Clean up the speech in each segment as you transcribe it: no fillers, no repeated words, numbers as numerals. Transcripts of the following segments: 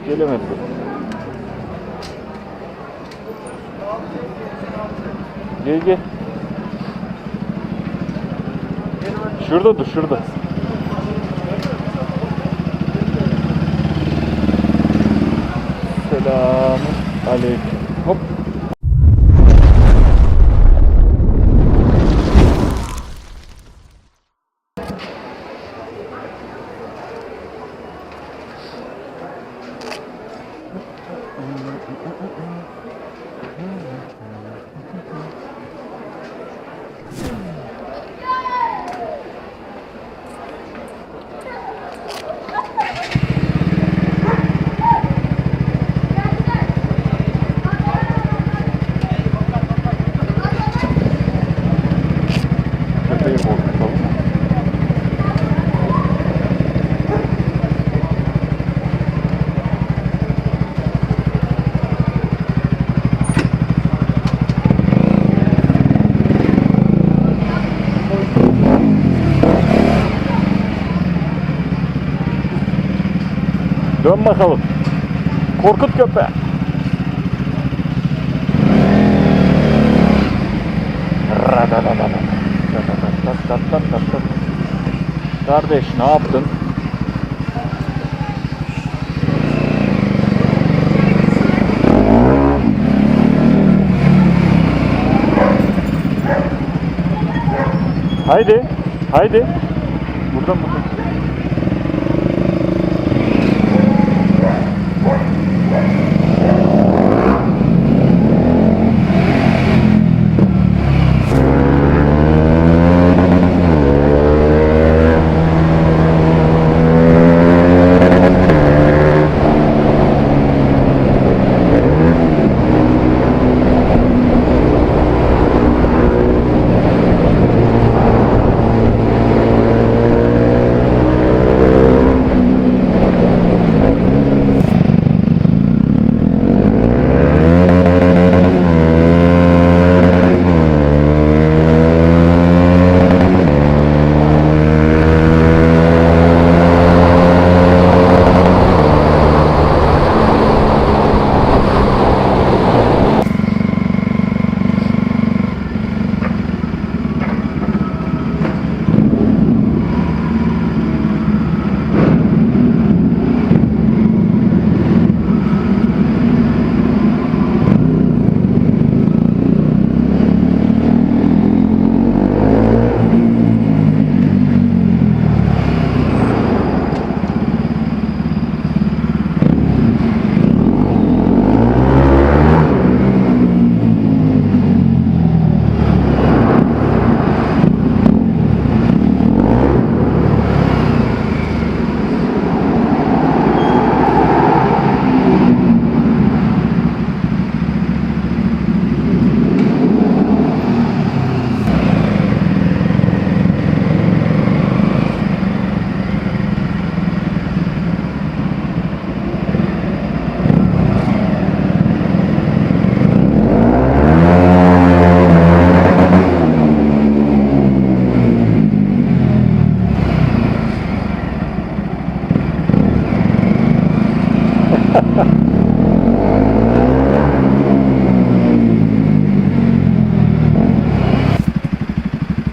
Gelemedi. Gel gel. Şurada dur, şurada. Selamun aleyküm. Hop. Köpeği korkutalım. Dön bakalım. Korkut köpeği. Kardeş ne yaptın? Haydi. Haydi. Buradan.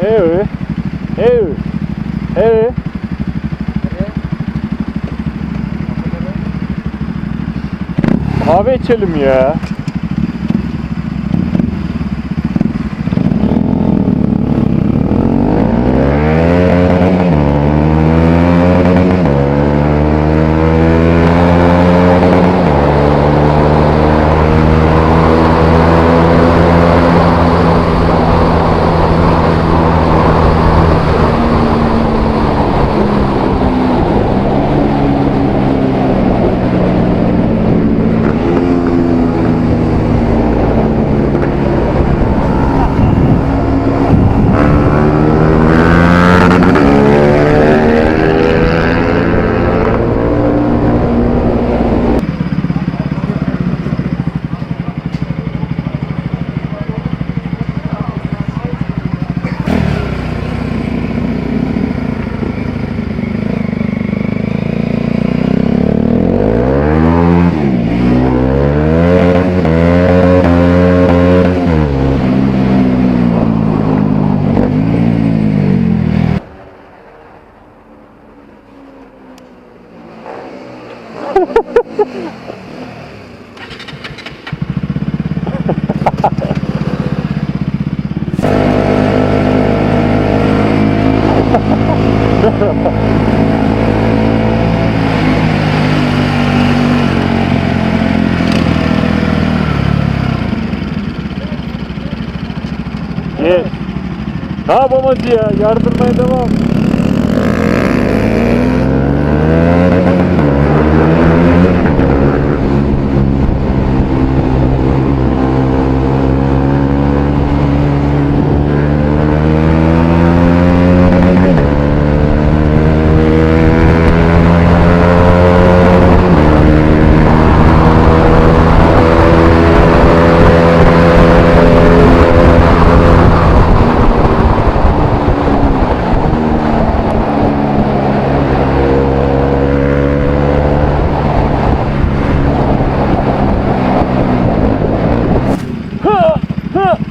Evet. Evet. Evet. Kahve içelim ya. Yes. Ne yapalım hacı ya? Yardırmaya devam.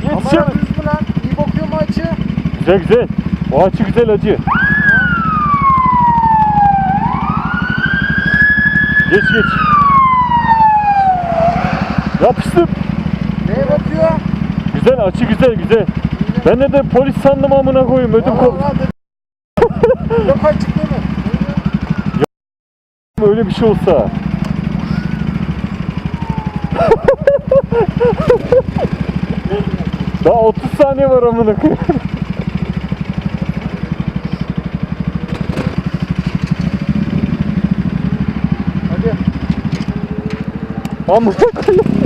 Yetişem. Ama düz mü lan? İyi bakıyor mu açı? Güzel güzel. O açı güzel hacı. Geç geç. Yapıştım. Neye bakıyor? Güzel açı güzel güzel. Ben de polis sandım amına koyayım. Ödüm koptu. Allah Yok açık değil mi? Öyle bir şey olsa. Daha 30 saniye var amına koyayım. Hadi. Amına koyayım.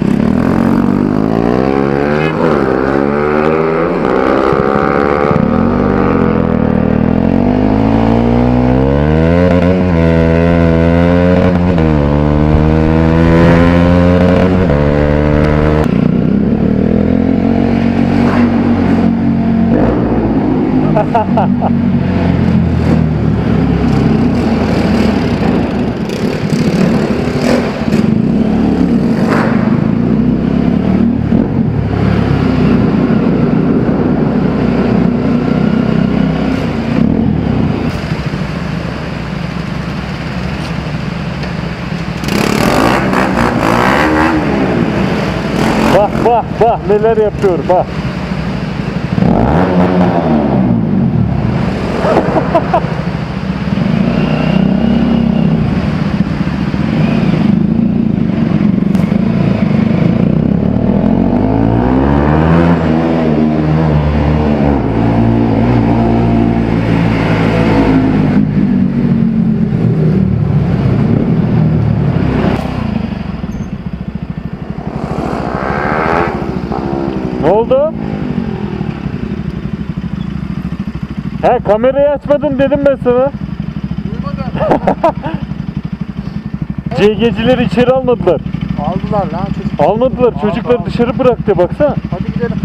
Bak bak bak neler yapıyor bak. Ne oldu? He kamerayı açmadın dedim ben sana. Duymadım. CG'cileri içeri almadılar. Aldılar lan çocuk. Almadılar. Çocukları dışarı bıraktı baksana. Hadi gidelim.